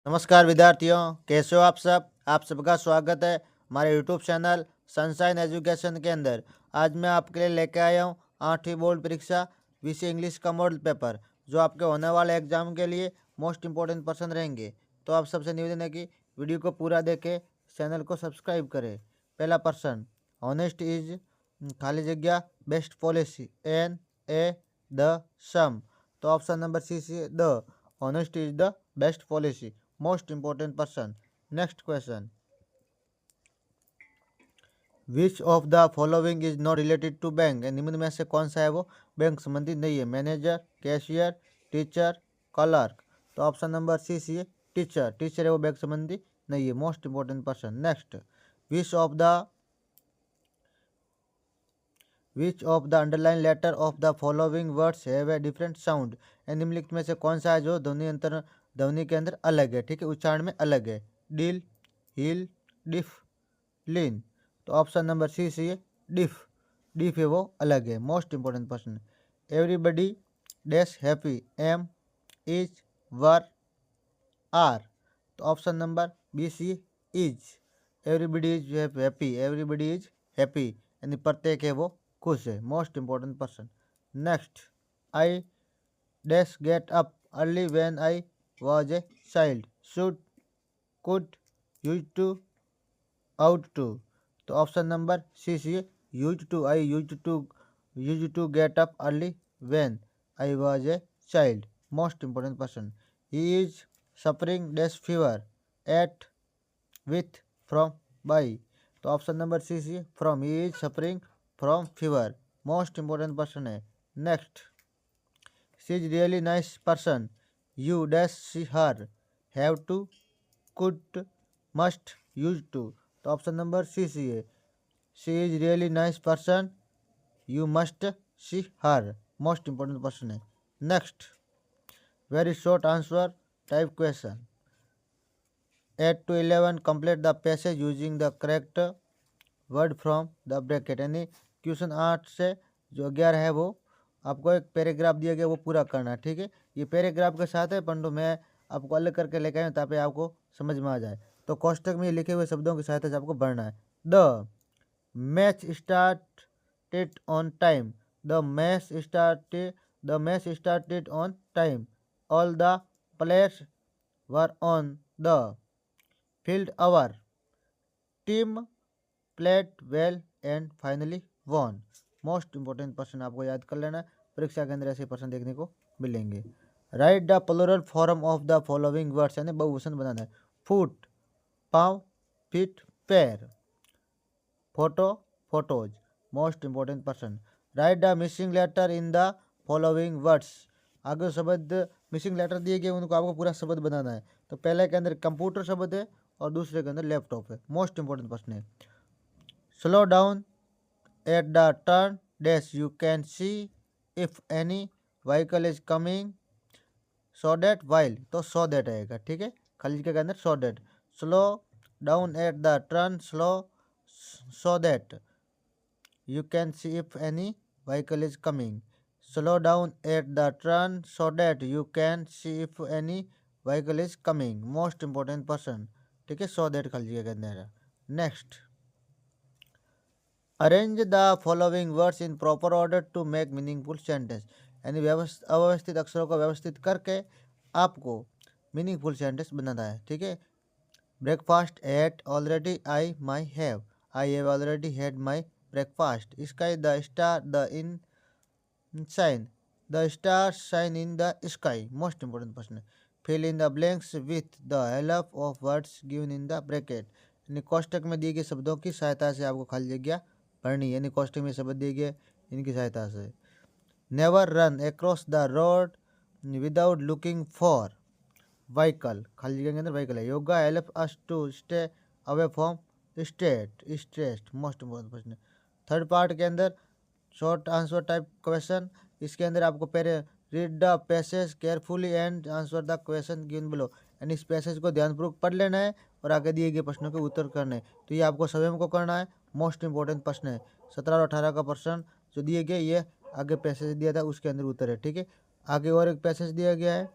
नमस्कार विद्यार्थियों, कैसे हो आप सब। आप सबका स्वागत है हमारे यूट्यूब चैनल सनशाइन एजुकेशन के अंदर। आज मैं आपके लिए लेके आया हूँ 8वीं बोर्ड परीक्षा विषय इंग्लिश का मॉडल पेपर, जो आपके होने वाले एग्जाम के लिए मोस्ट इंपॉर्टेंट पर्सन रहेंगे। तो आप सबसे निवेदन है कि वीडियो को पूरा देखें, चैनल को सब्सक्राइब करें। पहला पर्सन, ऑनेस्ट इज खाली जगह best policy an a the some. तो option number C the honest is the best policy, most important person. Next question, which of the following is not related to bank. निम्न में से कौन सा है वो बैंक संबंधित नहीं है। Manager, cashier, teacher, clerk. तो option number C teacher. Teacher है वो बैंक संबंधी नहीं है, most important person. Next, which of the underline letter of the following words have a different sound. निम्नलिखित में से कौन सा है जो ध्वनि के अंदर अलग है, ठीक है, उच्चारण में अलग है। डील, हील, डिफ, लीन। तो ऑप्शन नंबर सी है डिफ। डिफ है वो अलग है, most important person. Everybody dash happy am is were are. तो option number C is. Everybody is happy, everybody is happy यानी प्रत्येक है वो खुश है, most important person. Next, I dash get up early when I was a child. Should, could, used to, ought to. तो option number C used to. I used to get up early when I was a child, most important person. He is suffering dash fever at with from by. तो option number C from. He is suffering from fever, most important person है। Next, she is really nice person. You dash see her have to, could, must, use to. तो option number C है she is really nice person, you must see her, most important person है। Next, very short answer type question. 8 to 11 complete the passage using the correct word from the bracket। यानी question 8 से जो 11 है वो आपको एक paragraph दिया गया वो पूरा करना है, ठीक है। ये पैराग्राफ के साथ है, परंतु मैं आपको अलग करके लेके आया हूँ ताकि आपको समझ में आ जाए। तो कोष्टक में लिखे हुए शब्दों की सहायता से आपको पढ़ना है। The match started on time. The match started on time. All the players were on the field. Our team played well and finally won, most important person आपको याद कर लेना। परीक्षा के अंदर ऐसे पर्सन देखने को मिलेंगे। Write the plural form of the following words, यानी बहुवचन बनाना है। फुट, पाँव, फीट, पैर। Photo, photos, most important person. Write the missing letter in the following words. आगे शब्द मिसिंग लेटर दिए गए उनको आपको पूरा शब्द बनाना है। तो पहले के अंदर कंप्यूटर शब्द है और दूसरे के अंदर लैपटॉप है, मोस्ट इंपॉर्टेंट पर्सन है। Slow down at the turn dash you can see if any vehicle is coming. So that while, तो सो दैट आएगा, ठीक है, खाली जगह के अंदर so that. Slow down at the turn slow so that you can see if any vehicle is coming. Slow down at the turn so that you can see if any vehicle is coming, most important person, ठीक है, so that खाली जगह के अंदर। Next, arrange the following words in proper order to make meaningful sentence. यानी अव्यवस्थित अक्षरों को व्यवस्थित करके आपको मीनिंगफुल सेंटेंस बनाना है, ठीक है। Breakfast ate already I my have. I have already had my breakfast. Sky the star the in shine. The star shine in the sky, most important person. Fill in the blanks with the help of words given in the bracket. यानी कोष्टक में दिए गए शब्दों की सहायता से आपको खाली जगह पढ़नी है, यानी कोष्टक में शब्द दिए गए इनकी सहायता से। Never run across the road without looking for vehicle, खाली जगह के अंदर व्हीकल है। Yoga help us to stay away from stress, most important question. Third part के अंदर शॉर्ट आंसर टाइप क्वेश्चन। इसके अंदर आपको पहले read the passage carefully and answer the question given below. यानी इस पैसेज को ध्यानपूर्वक पढ़ लेना है और आगे दिए गए प्रश्नों के उत्तर करने हैं। तो ये आपको स्वयं को करना है, मोस्ट इंपॉर्टेंट प्रश्न है। 17 और 18 का प्रश्न जो दिए गए, ये आगे पैसेज दिया था उसके अंदर उत्तर है, ठीक है। आगे और एक पैसेज दिया गया है,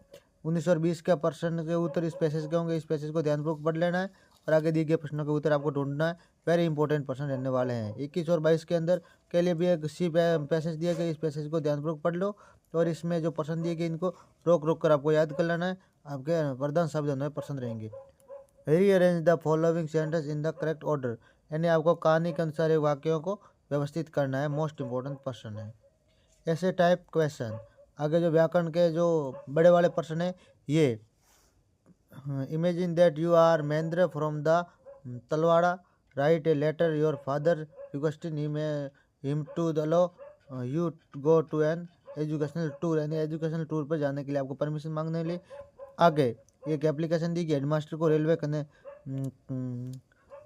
19 और 20 का प्रश्न के उत्तर इस पैसेज के होंगे, इस पैसेज को ध्यानपूर्वक पढ़ लेना है और आगे दिए गए प्रश्नों के उत्तर आपको ढूंढना है। वेरी इंपॉर्टेंट प्रश्न रहने वाले हैं। 21 और 22 के अंदर के लिए भी एक सी पैसेज दिए गए, इस पैसेज को ध्यानपूर्वक पढ़ लो और इसमें जो प्रश्न दिए गए इनको रोक रोक कर आपको याद कर लेना है। आपके वरदान शब्द में प्रश्न रहेंगे। Rearrange the following sentence in the correct order, यानी आपको कहानी के अनुसार ये वाक्यों को व्यवस्थित करना है। मोस्ट इंपॉर्टेंट प्रश्न है। ऐसे टाइप क्वेश्चन, आगे जो व्याकरण के जो बड़े वाले प्रश्न है ये, imagine that you are Mahendra from the Talwara, write a letter your father requesting him to the low you go to an educational tour, यानी एजुकेशनल टूर पर जाने के लिए आपको परमिशन मांगने के लिए आगे एक एप्लीकेशन दी गई हेडमास्टर को रेलवे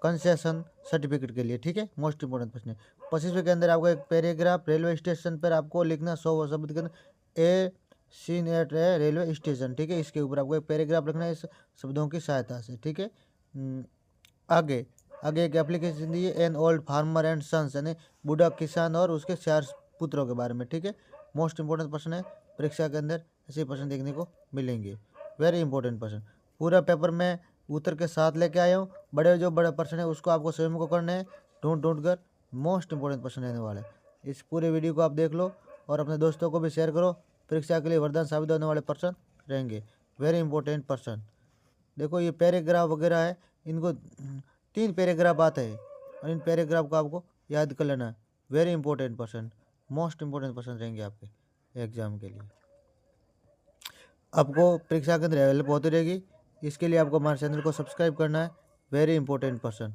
कंसेशन सर्टिफिकेट के लिए। ठीक है, मोस्ट इंपोर्टेंट प्रश्न है। 25वें के अंदर आपको एक पैराग्राफ, रेलवे स्टेशन पर आपको लिखना 100 शब्द के अंदर ए सीन एट रेलवे स्टेशन। ठीक है, इसके ऊपर आपको एक पैराग्राफ लिखना है इस शब्दों की सहायता से। ठीक है, आगे आगे एक एप्लीकेशन दी है an old farmer and sons, यानी बूढ़ा किसान और उसके 4 पुत्रों के बारे में। ठीक है, मोस्ट इंपोर्टेंट प्रश्न है, परीक्षा के अंदर ऐसे प्रश्न देखने को मिलेंगे। वेरी इंपॉर्टेंट प्रश्न, पूरा पेपर में उत्तर के साथ लेके आया हूँ। जो बड़े प्रश्न है उसको आपको स्वयं को करना है, ढूंढ कर। मोस्ट इंपॉर्टेंट प्रश्न रहने वाले। इस पूरे वीडियो को आप देख लो और अपने दोस्तों को भी शेयर करो। परीक्षा के लिए वरदान साबित होने वाले प्रश्न रहेंगे। वेरी इंपॉर्टेंट प्रश्न देखो, ये पैराग्राफ वगैरह है, इनको 3 पैराग्राफ आते हैं और इन पैराग्राफ को आपको याद कर लेना है। वेरी इंपॉर्टेंट प्रश्न, मोस्ट इंपॉर्टेंट प्रश्न रहेंगे आपके एग्जाम के लिए। आपको परीक्षा के अंदर हेल्प होती रहेगी, इसके लिए आपको हमारे चैनल को सब्सक्राइब करना है। Very important person.